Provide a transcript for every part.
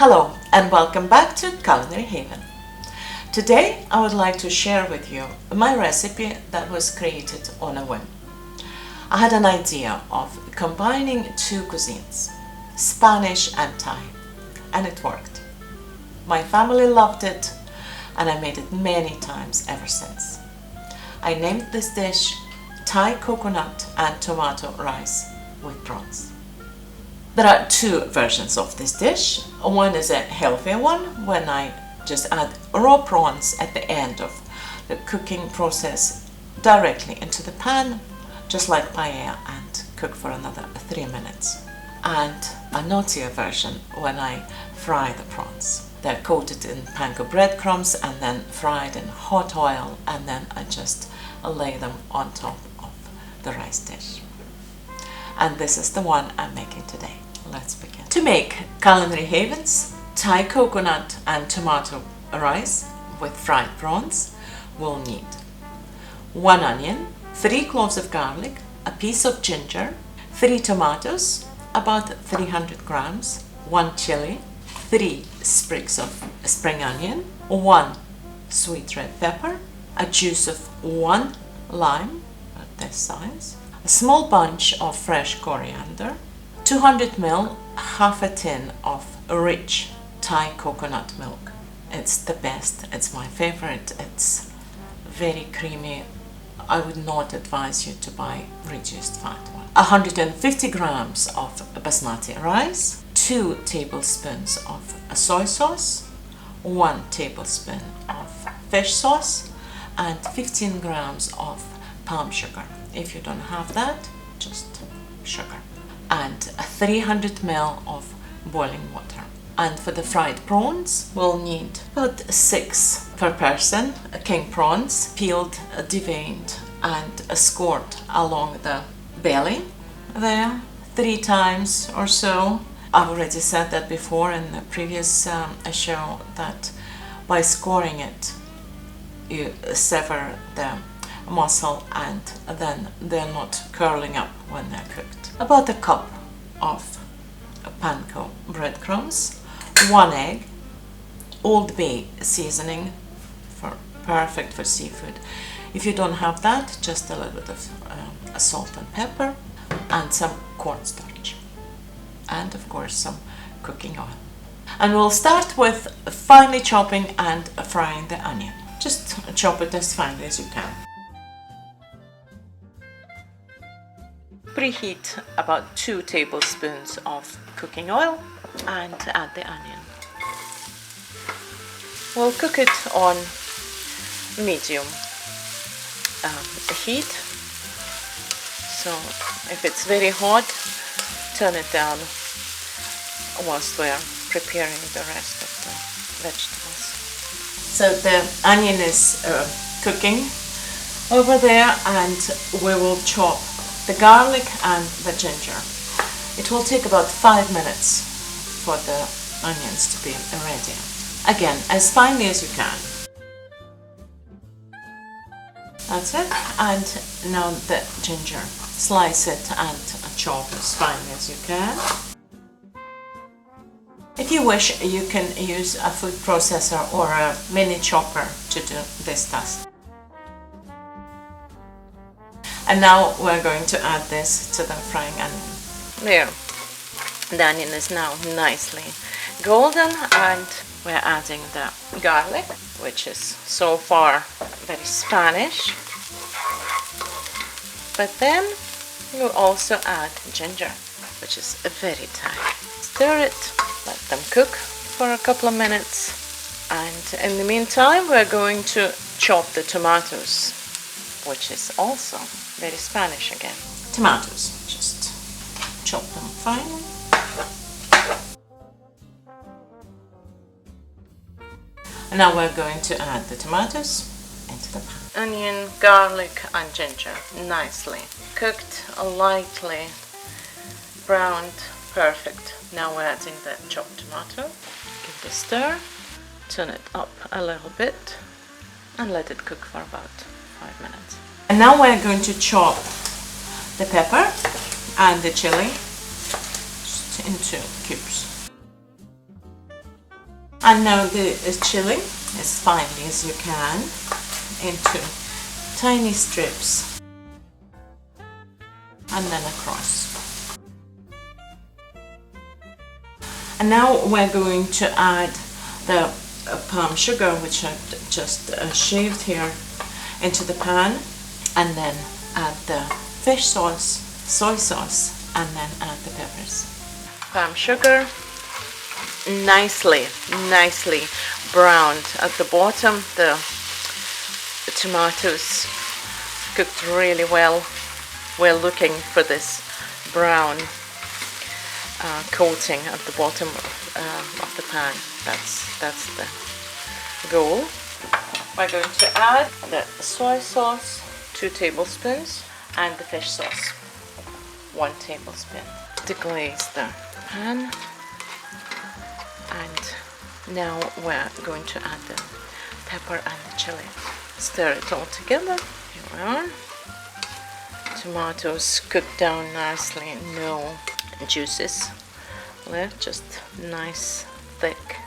Hello and welcome back to Culinary Haven. Today I would like to share with you my recipe that was created on a whim. I had an idea of combining two cuisines, Spanish and Thai, and it worked. My family loved it and I made it many times ever since. I named this dish Thai coconut and tomato rice with prawns. There are two versions of this dish. One is a healthier one when I just add raw prawns at the end of the cooking process directly into the pan, just like paella, and cook for another 3 minutes. And a naughtier version when I fry the prawns. They're coated in panko breadcrumbs and then fried in hot oil, and then I just lay them on top of the rice dish. And this is the one I'm making today. Let's begin. To make Culinary Haven's Thai coconut and tomato rice with fried prawns, we'll need 1 onion, 3 cloves of garlic, a piece of ginger, 3 tomatoes, about 300 grams, 1 chilli, 3 sprigs of spring onion, 1 sweet red pepper, a juice of 1 lime, about this size, a small bunch of fresh coriander, 200 ml, half a tin of rich Thai coconut milk. It's the best, it's my favorite, it's very creamy. I would not advise you to buy reduced fat one. 150 grams of Basmati rice, 2 tablespoons of soy sauce, 1 tablespoon of fish sauce, and 15 grams of palm sugar. If you don't have that, just sugar. And 300 ml of boiling water. And for the fried prawns, we'll need about 6 per person, king prawns, peeled, deveined, and scored along the belly there 3 times or so. I've already said that before in the previous show, that by scoring it, you sever the muscle and then they're not curling up when they're cooked. About a cup of Panko breadcrumbs, 1 egg, Old Bay seasoning, perfect for seafood. If you don't have that, just a little bit of salt and pepper, and some cornstarch, and of course some cooking oil. And we'll start with finely chopping and frying the onion. Just chop it as finely as you can. Preheat about 2 tablespoons of cooking oil and add the onion. We'll cook it on medium heat. So if it's very hot, turn it down whilst we're preparing the rest of the vegetables. So the onion is cooking over there, and we will chop the garlic and the ginger. It will take about 5 minutes for the onions to be ready. Again, as finely as you can. That's it. And now the ginger. Slice it and chop as finely as you can. If you wish, you can use a food processor or a mini chopper to do this task. And now we're going to add this to the frying onion. There, the onion is now nicely golden, and we're adding the garlic, which is so far very Spanish. But then you'll also add ginger, which is very Thai. Stir it, let them cook for a couple of minutes, and in the meantime we're going to chop the tomatoes, which is also very Spanish again. Tomatoes, just chop them fine. And now we're going to add the tomatoes into the pan. Onion, garlic and ginger, nicely cooked, lightly browned, perfect. Now we're adding the chopped tomato. Give it a stir, turn it up a little bit, and let it cook for about 5 minutes. And now we're going to chop the pepper and the chili just into cubes. And now the chili as finely as you can into tiny strips and then across. And now we're going to add the palm sugar, which I've just shaved here, into the pan, and then add the fish sauce, soy sauce, and then add the peppers. Palm sugar, nicely browned at the bottom. The tomatoes cooked really well. We're looking for this brown coating at the bottom of the pan. That's the goal. We're going to add the soy sauce, 2 tablespoons, and the fish sauce, 1 tablespoon. Deglaze the pan, and now we're going to add the pepper and the chili. Stir it all together. Here we are. Tomatoes cooked down nicely, no juices left, just nice thick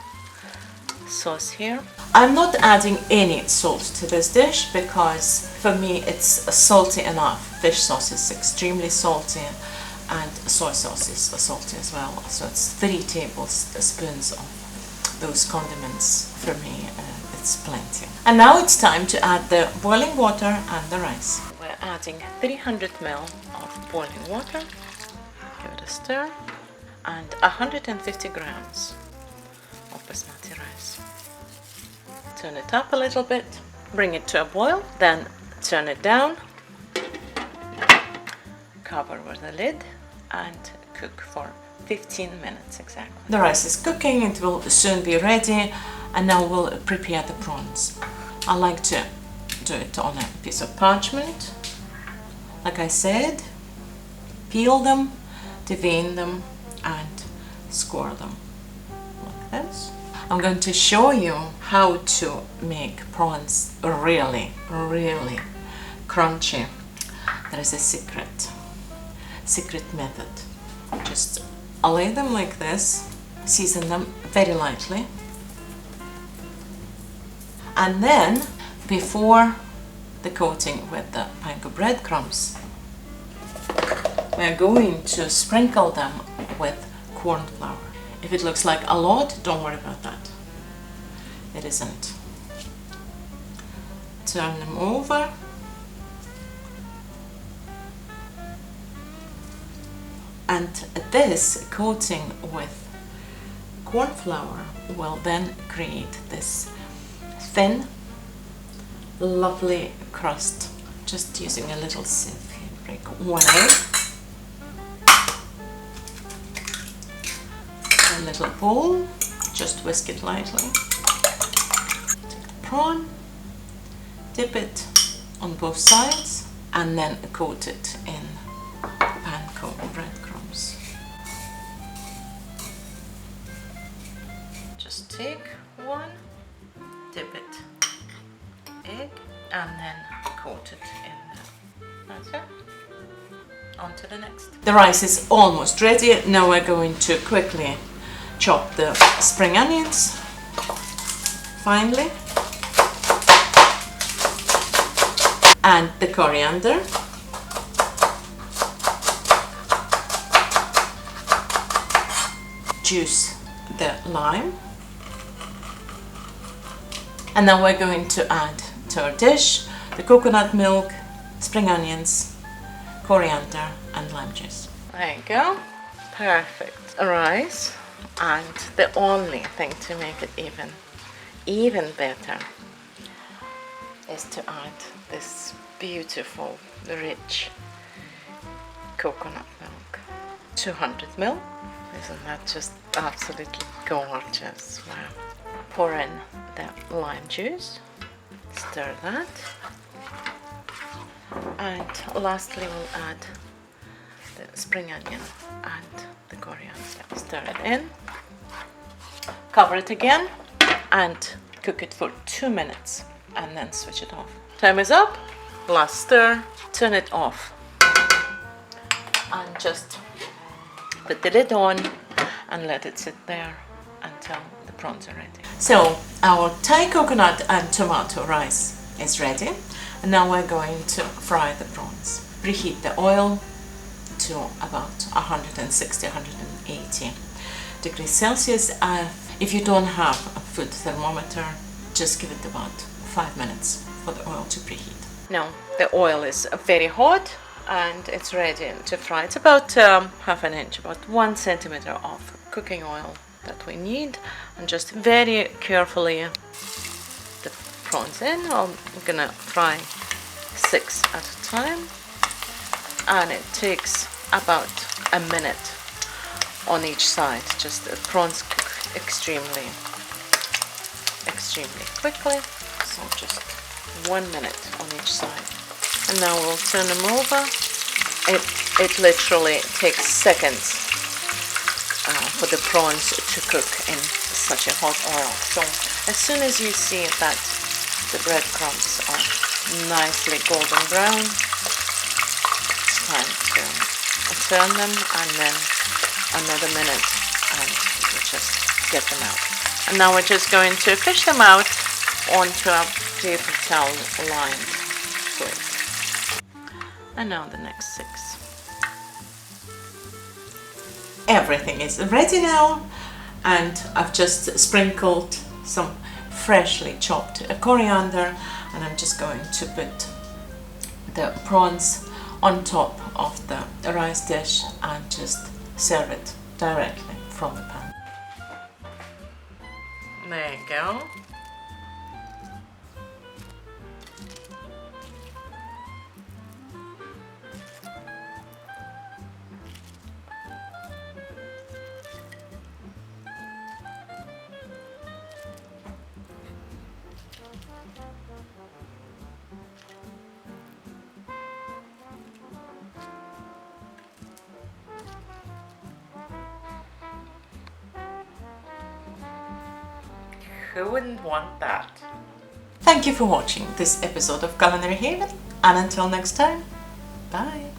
sauce here. I'm not adding any salt to this dish because for me it's salty enough. Fish sauce is extremely salty and soy sauce is salty as well, so it's 3 tablespoons of those condiments. For me it's plenty. And now it's time to add the boiling water and the rice. We're adding 300 ml of boiling water, give it a stir, and 150 grams of basmati rice. Turn it up a little bit, bring it to a boil, then turn it down, cover with a lid, and cook for 15 minutes exactly. The rice is cooking, it will soon be ready, and now we'll prepare the prawns. I like to do it on a piece of parchment. Like I said, peel them, devein them, and score them like this. I'm going to show you how to make prawns really crunchy. There is a secret method. Just lay them like this, season them very lightly, and then before the coating with the Panko breadcrumbs, we're going to sprinkle them with cornflour. If it looks like a lot, don't worry about that. It isn't. Turn them over. And this coating with cornflour will then create this thin, lovely crust. Just using a little sieve here. Break 1 egg. A little bowl, just whisk it lightly. Take the prawn, dip it on both sides, and then coat it in Panko breadcrumbs. Just take one, dip it, egg, and then coat it in there. That's it. On to the next. The rice is almost ready. Now we're going to quickly chop the spring onions finely, and the coriander, juice the lime, and then we're going to add to our dish the coconut milk, spring onions, coriander, and lime juice. There you go. Perfect rice. And the only thing to make it even better is to add this beautiful, rich coconut milk. 200 ml. Isn't that just absolutely gorgeous? Wow. Pour in the lime juice, stir that, and lastly we'll add the spring onion and the coriander. Stir it in, cover it again, and cook it for 2 minutes, and then switch it off. Time is up. Last stir, turn it off, and just put the lid on and let it sit there until the prawns are ready. So our Thai coconut and tomato rice is ready. And now we're going to fry the prawns. Preheat the oil to about 160-180 degrees Celsius. If you don't have a food thermometer, just give it about 5 minutes for the oil to preheat. Now the oil is very hot and it's ready to fry. It's about half an inch, about 1 centimeter of cooking oil that we need, and just very carefully the prawns in. I'm gonna fry 6 at a time, and it takes about a minute on each side. Just the prawns cook extremely quickly, so just 1 minute on each side. And now we'll turn them over. It literally takes seconds for the prawns to cook in such a hot oil. So as soon as you see that the breadcrumbs are nicely golden brown, it's time to turn them, and then another minute and we just get them out. And now we're just going to fish them out onto a paper towel lined plate. And now the next 6. Everything is ready now, and I've just sprinkled some freshly chopped coriander, and I'm just going to put the prawns on top of the rice dish and just serve it directly from the pan. There you go. Who wouldn't want that? Thank you for watching this episode of Culinary Haven, and until next time, bye!